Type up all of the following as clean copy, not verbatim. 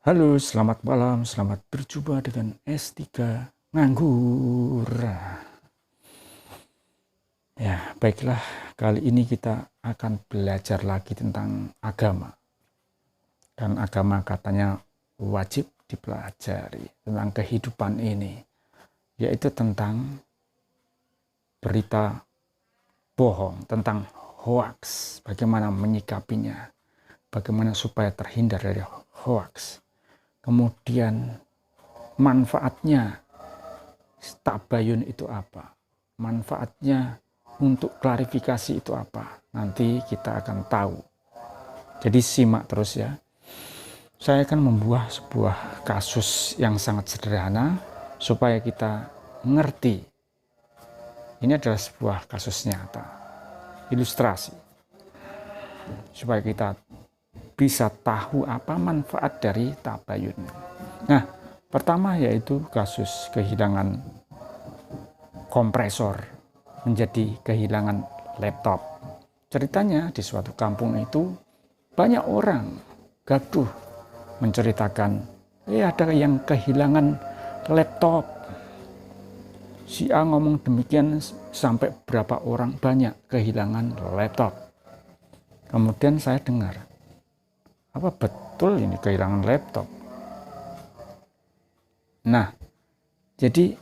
Halo, selamat malam, selamat berjumpa dengan S3 Nganggur. Ya, baiklah, kali ini kita akan belajar lagi tentang agama. Dan agama katanya wajib dipelajari tentang kehidupan ini, yaitu tentang berita bohong, tentang hoax, bagaimana menyikapinya, bagaimana supaya terhindar dari hoax. Kemudian manfaatnya tabayun itu apa? Manfaatnya untuk klarifikasi itu apa? Nanti kita akan tahu. Jadi simak terus ya. Saya akan membuat sebuah kasus yang sangat sederhana supaya kita mengerti. Ini adalah sebuah kasus nyata, ilustrasi. Supaya kita bisa tahu apa manfaat dari tabayun. Nah, pertama yaitu kasus kehilangan kompresor menjadi kehilangan laptop. Ceritanya di suatu kampung itu banyak orang gaduh menceritakan, ada yang kehilangan laptop. Si A ngomong demikian sampai berapa orang banyak kehilangan laptop. Kemudian saya dengar, apa betul ini kehilangan laptop? Nah, jadi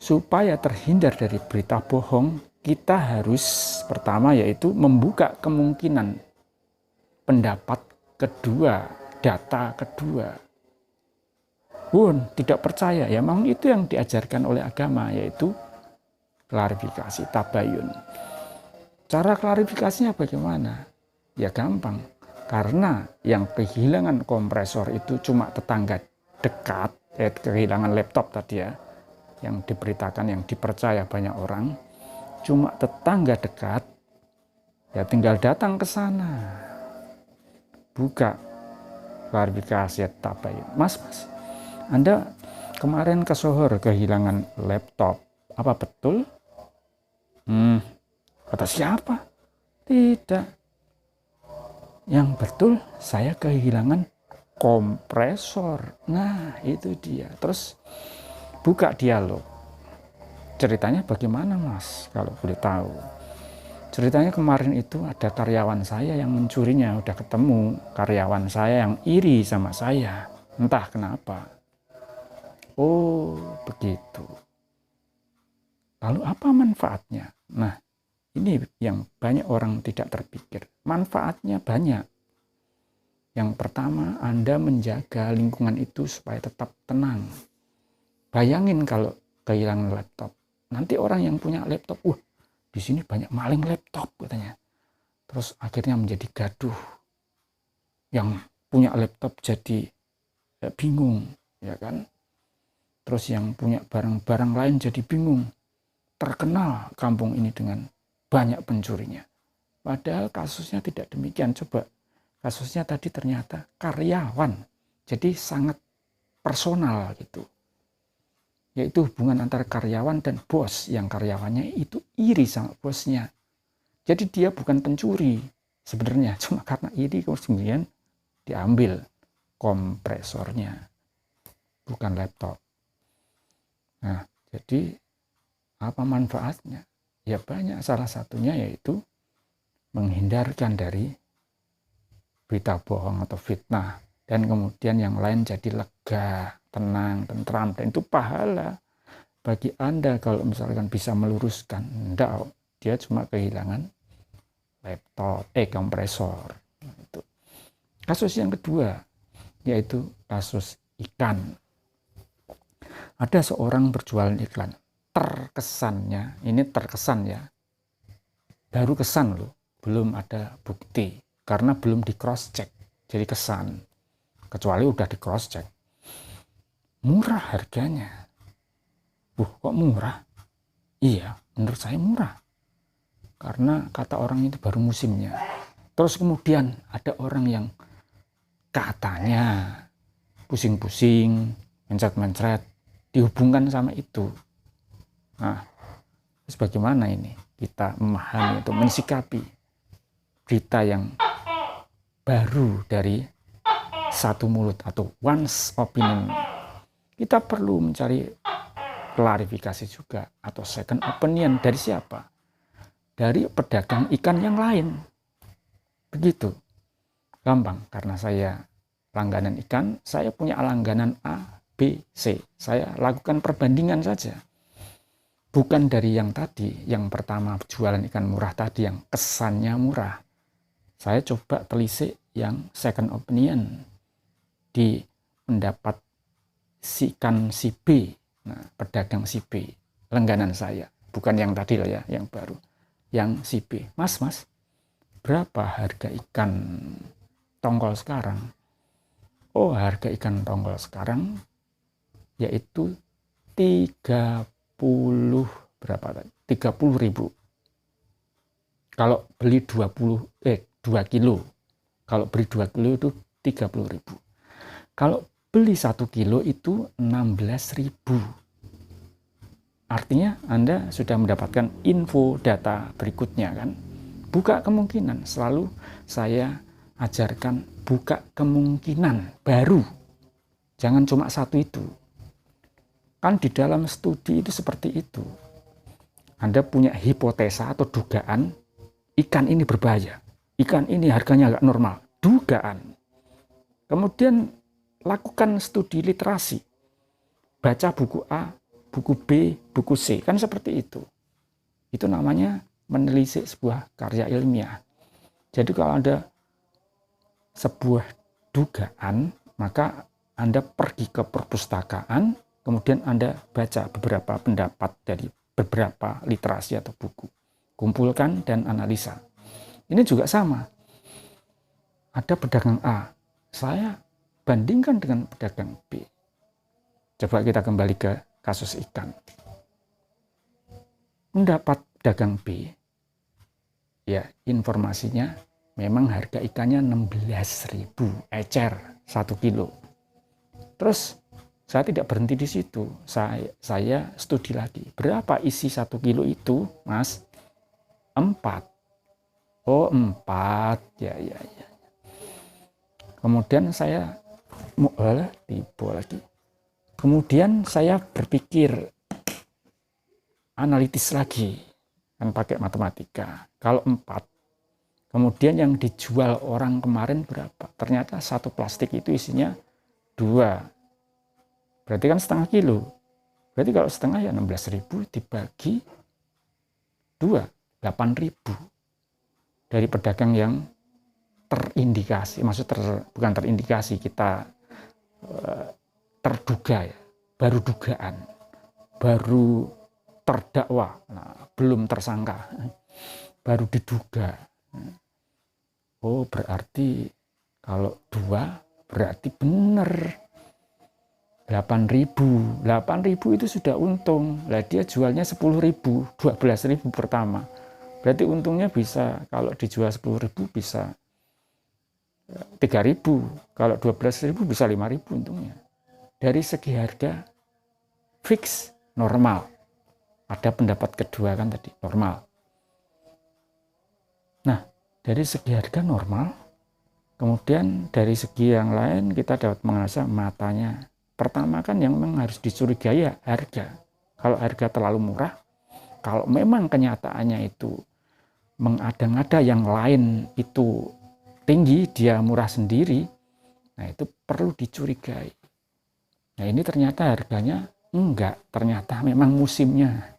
supaya terhindar dari berita bohong, kita harus pertama yaitu membuka kemungkinan pendapat kedua, data kedua. Tidak percaya, ya memang itu yang diajarkan oleh agama, yaitu klarifikasi, tabayun. Cara klarifikasinya bagaimana? Ya gampang, karena yang kehilangan kompresor itu cuma tetangga dekat, kehilangan laptop tadi ya, yang diberitakan, yang dipercaya banyak orang, cuma tetangga dekat, ya tinggal datang ke sana, buka klarifikasi tabayun. Mas, Anda kemarin ke Sohor kehilangan laptop, apa betul? Kata siapa? Tidak. Yang betul saya kehilangan kompresor. Nah, itu dia. Terus buka dialog. Ceritanya bagaimana, Mas? Kalau boleh tahu. Ceritanya kemarin itu ada karyawan saya yang mencurinya. Udah ketemu karyawan saya yang iri sama saya. Entah kenapa. Oh, begitu. Lalu apa manfaatnya? Nah, ini yang banyak orang tidak terpikir. Manfaatnya banyak. Yang pertama, Anda menjaga lingkungan itu supaya tetap tenang. Bayangin kalau kehilangan laptop. Nanti orang yang punya laptop, di sini banyak maling laptop katanya. Terus akhirnya menjadi gaduh. Yang punya laptop jadi bingung, ya kan? Terus yang punya barang-barang lain jadi bingung. Terkenal kampung ini dengan banyak pencurinya. Padahal kasusnya tidak demikian. Coba, kasusnya tadi ternyata karyawan. Jadi sangat personal gitu. Yaitu hubungan antara karyawan dan bos. Yang karyawannya itu iri sama bosnya. Jadi dia bukan pencuri sebenarnya. Cuma karena iri kemudian diambil kompresornya. Bukan laptop. Nah, jadi apa manfaatnya? Ya banyak, salah satunya yaitu menghindarkan dari berita bohong atau fitnah. Dan kemudian yang lain jadi lega, tenang, tentram. Dan itu pahala bagi Anda kalau misalkan bisa meluruskan. Enggak, dia cuma kehilangan laptop, kompresor. Itu. Kasus yang kedua, yaitu kasus ikan. Ada seorang berjualan iklan. Terkesannya, ini terkesan ya, baru kesan loh, belum ada bukti karena belum di cross check, jadi kesan, kecuali udah di cross check. Murah harganya. Kok murah? Iya, menurut saya murah karena kata orang itu baru musimnya. Terus kemudian ada orang yang katanya pusing-pusing, mencret-mencret, dihubungkan sama itu. Nah, terus bagaimana ini kita memahami atau mensikapi berita yang baru dari satu mulut atau one's opinion. Kita perlu mencari klarifikasi juga atau second opinion dari siapa? Dari pedagang ikan yang lain. Begitu. Gampang, karena saya langganan ikan, saya punya langganan A, B, C. Saya lakukan perbandingan saja. Bukan dari yang tadi, yang pertama jualan ikan murah tadi yang kesannya murah. Saya coba telisik yang second opinion di pendapat si ikan si B, nah, pedagang si B, langganan saya. Bukan yang tadi loh ya, yang baru. Yang si B, mas, berapa harga ikan tongkol sekarang? Oh, harga ikan tongkol sekarang yaitu 30 berapa tadi? 30.000. Kalau beli 2 kilo. Kalau beli 2 kilo itu 30.000. Kalau beli 1 kilo itu 16.000. Artinya Anda sudah mendapatkan info data berikutnya kan. Buka kemungkinan, selalu saya ajarkan buka kemungkinan baru. Jangan cuma satu itu. Kan di dalam studi itu seperti itu. Anda punya hipotesa atau dugaan, ikan ini berbahaya. Ikan ini harganya agak normal. Dugaan. Kemudian lakukan studi literasi. Baca buku A, buku B, buku C. Kan seperti itu. Itu namanya menelisik sebuah karya ilmiah. Jadi kalau Anda sebuah dugaan, maka Anda pergi ke perpustakaan, kemudian Anda baca beberapa pendapat dari beberapa literasi atau buku. Kumpulkan dan analisa. Ini juga sama. Ada pedagang A, saya bandingkan dengan pedagang B. Coba kita kembali ke kasus ikan. Pendapat pedagang B, ya informasinya memang harga ikannya 16.000 ecer 1 kilo. Terus saya tidak berhenti di situ. Saya studi lagi. Berapa isi 1 kilo itu, Mas? 4. Oh, 4. Ya. Kemudian saya tiba lagi. Kemudian saya berpikir analitis lagi. Kan pakai matematika. Kalau 4, kemudian yang dijual orang kemarin berapa? Ternyata satu plastik itu isinya 2. Berarti kan setengah kilo. Berarti kalau setengah ya 16.000 dibagi 2, 8.000. Dari pedagang yang terindikasi, bukan terindikasi, kita terduga ya, baru dugaan, baru terdakwa, nah, belum tersangka, baru diduga. Oh, berarti kalau 2 berarti benar 8.000. 8.000 itu sudah untung. Lah dia jualnya 10.000, 12.000 pertama. Berarti untungnya bisa, kalau dijual 10.000 bisa 3.000. Kalau 12.000 bisa 5.000 untungnya. Dari segi harga fix normal. Ada pendapat kedua kan tadi, normal. Nah, dari segi harga normal, kemudian dari segi yang lain kita dapat menganalisa matanya. Pertama kan yang memang harus dicurigai ya harga. Kalau harga terlalu murah, kalau memang kenyataannya itu mengada-ngada yang lain itu tinggi, dia murah sendiri, nah itu perlu dicurigai. Nah ini ternyata harganya enggak, ternyata memang musimnya.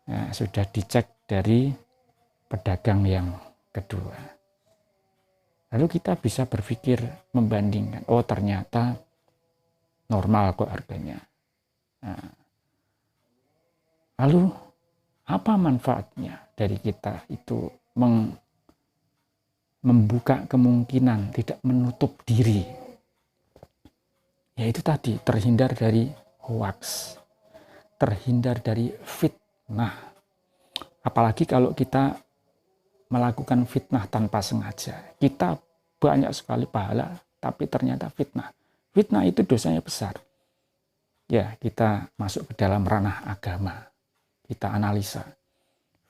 Nah, sudah dicek dari pedagang yang kedua. Lalu kita bisa berpikir membandingkan, oh ternyata normal kok harganya. Nah, lalu apa manfaatnya dari kita itu membuka kemungkinan, tidak menutup diri? Yaitu tadi, terhindar dari hoax, terhindar dari fitnah. Apalagi kalau kita melakukan fitnah tanpa sengaja. Kita banyak sekali pahala, tapi ternyata fitnah. Fitnah itu dosanya besar. Ya, kita masuk ke dalam ranah agama. Kita analisa.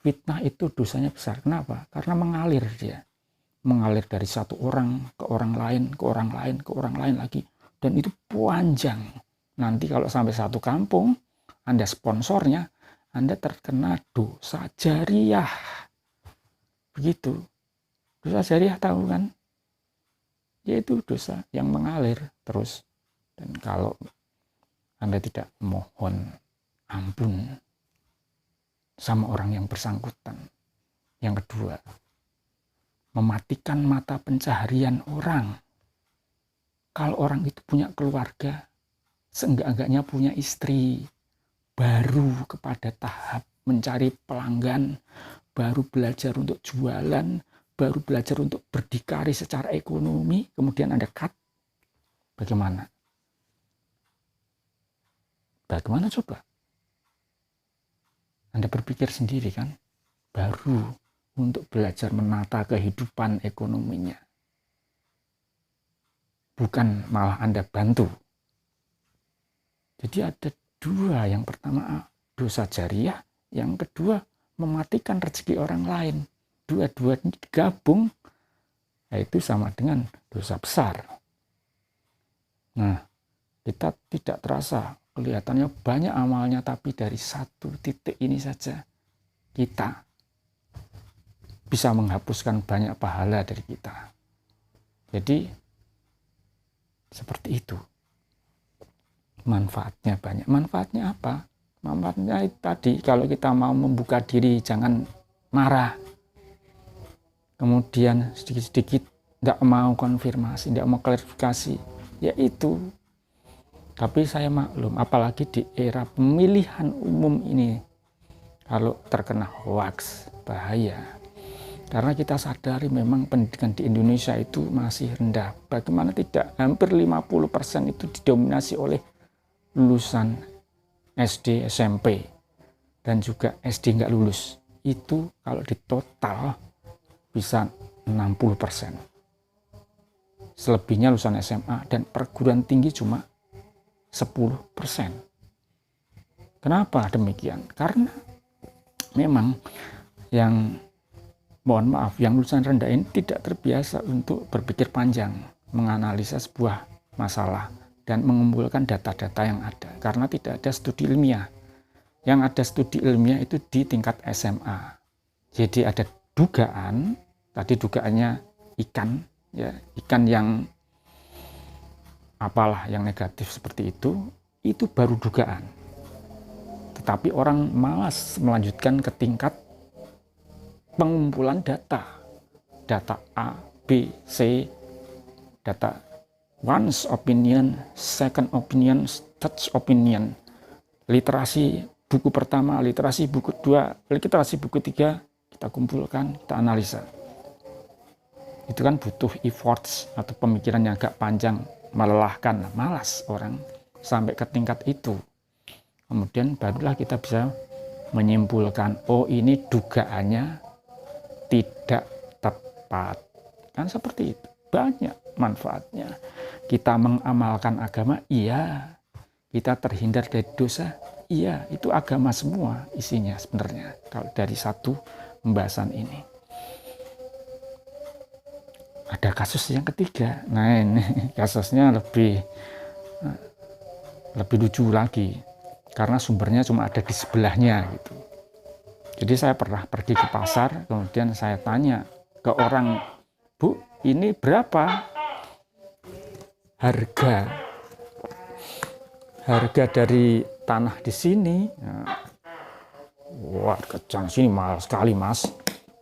Fitnah itu dosanya besar. Kenapa? Karena mengalir dia. mengalir dari satu orang ke orang lain, ke orang lain, ke orang lain lagi. Dan itu panjang. Nanti kalau sampai satu kampung, Anda sponsornya, Anda terkena dosa jariah. Begitu. Dosa jariah tahu kan? Yaitu dosa yang mengalir terus. Dan kalau Anda tidak mohon ampun sama orang yang bersangkutan. Yang kedua, mematikan mata pencaharian orang. Kalau orang itu punya keluarga, seenggak-enggaknya punya istri, baru kepada tahap mencari pelanggan, baru belajar untuk jualan, baru belajar untuk berdikari secara ekonomi, kemudian Anda cut. Bagaimana? Bagaimana coba? Anda berpikir sendiri kan? Baru untuk belajar menata kehidupan ekonominya. Bukan malah Anda bantu. Jadi ada dua. Yang pertama dosa jariah, yang kedua mematikan rezeki orang lain. Dua-duanya digabung, yaitu sama dengan dosa besar. Nah, kita tidak terasa, kelihatannya banyak amalnya, tapi dari satu titik ini saja kita bisa menghapuskan banyak pahala dari kita. Jadi seperti itu. Manfaatnya banyak. Manfaatnya apa? Manfaatnya itu tadi, kalau kita mau membuka diri, jangan marah. Kemudian sedikit-sedikit tidak mau konfirmasi, tidak mau klarifikasi. Ya itu. Tapi saya maklum, apalagi di era pemilihan umum ini, kalau terkena hoax, bahaya. Karena kita sadari memang pendidikan di Indonesia itu masih rendah. Bagaimana tidak, hampir 50% itu didominasi oleh lulusan SD, SMP, dan juga SD nggak lulus. Itu kalau di total bisa 60%. Selebihnya lulusan SMA dan perguruan tinggi cuma 10%. Kenapa demikian? Karena memang yang mohon maaf, yang lulusan rendah ini tidak terbiasa untuk berpikir panjang, menganalisa sebuah masalah, dan mengumpulkan data-data yang ada. Karena tidak ada studi ilmiah. Yang ada studi ilmiah itu di tingkat SMA. Jadi ada dugaan, tadi dugaannya ikan, ya ikan yang apalah yang negatif seperti itu baru dugaan. Tetapi orang malas melanjutkan ke tingkat pengumpulan data A, B, C, data one's opinion, second opinion, third opinion, literasi buku pertama, literasi buku kedua, literasi buku ketiga, kita kumpulkan, kita analisa. Itu kan butuh efforts atau pemikiran yang agak panjang, melelahkan, malas orang sampai ke tingkat itu. Kemudian barulah kita bisa menyimpulkan, oh ini dugaannya tidak tepat. Kan seperti itu. Banyak manfaatnya. Kita mengamalkan agama, iya. Kita terhindar dari dosa, iya. Itu agama semua isinya sebenarnya. Kalau dari satu pembahasan ini. Ada kasus yang ketiga. Nah ini kasusnya lebih lucu lagi. Karena sumbernya cuma ada di sebelahnya gitu. Jadi saya pernah pergi ke pasar, kemudian saya tanya ke orang, Bu, ini berapa harga dari tanah di sini? Nah, wah, kejang sini mahal sekali, Mas.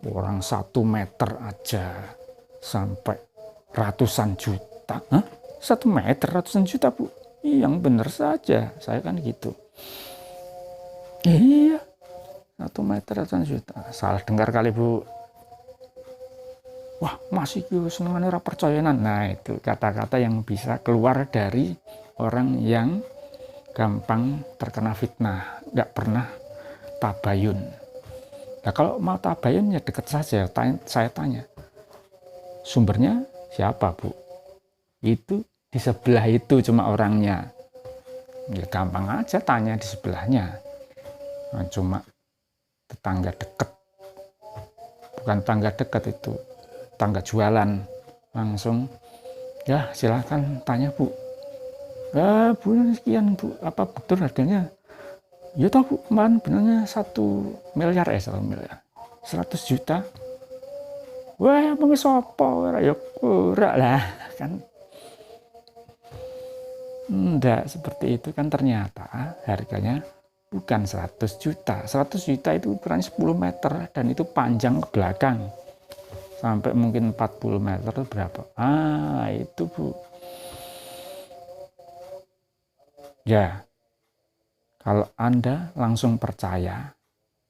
Orang 1 meter aja sampai ratusan juta. Hah? 1 meter ratusan juta, Bu? Yang benar saja, saya kan gitu. Iya. 1 meter ratusan juta. Salah dengar kali, Bu. Wah, masih senengannya ora percayanan. Nah, itu kata-kata yang bisa keluar dari orang yang gampang terkena fitnah, nggak pernah tabayun. Nah, kalau mau tabayun ya dekat saja. Saya tanya, sumbernya siapa, Bu? Itu di sebelah itu cuma orangnya. Ya gampang aja tanya di sebelahnya. Nah, cuma tetangga dekat, bukan tetangga dekat itu, tetangga jualan, langsung ya silakan tanya Bu. Bu sekian Bu, apa betul harganya? Ya tahu Bu, kemarin benarnya 1 miliar 1 miliar 100 juta. Wah, emang sopo ya kurang lah kan. Enggak seperti itu kan, ternyata harganya bukan 100 juta. 100 juta itu ukurannya 10 meter dan itu panjang ke belakang. Sampai mungkin 40 meter berapa. Itu Bu. Ya, kalau Anda langsung percaya,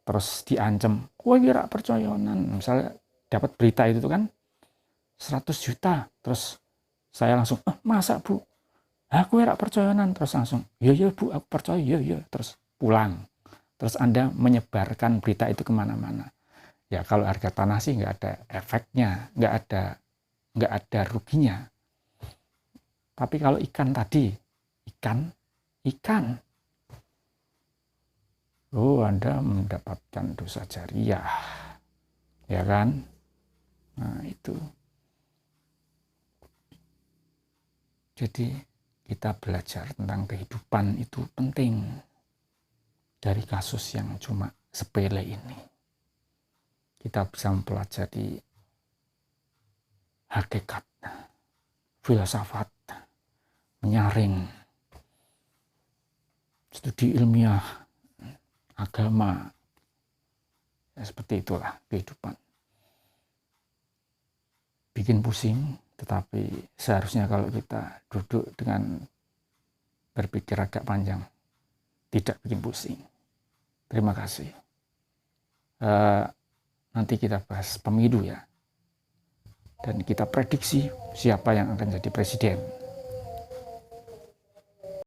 terus diancam, wah kira percoyonan. Misalnya dapat berita itu kan 100 juta. Terus saya langsung, masa Bu? Aku kira percoyonan. Terus langsung, ya Bu, aku percaya, ya. Terus pulang. Terus Anda menyebarkan berita itu kemana-mana. Ya kalau harga tanah sih nggak ada efeknya, nggak ada ruginya. Tapi kalau ikan tadi, ikan, Anda mendapatkan dosa jariah, ya kan? Nah itu. Jadi kita belajar tentang kehidupan itu penting dari kasus yang cuma sepele ini. Kita bisa mempelajari hakikat, filsafat, menyaring, studi ilmiah, agama, ya, seperti itulah kehidupan. Bikin pusing, tetapi seharusnya kalau kita duduk dengan berpikir agak panjang, tidak bikin pusing. Terima kasih. Nanti kita bahas pemilu ya. Dan kita prediksi siapa yang akan jadi presiden.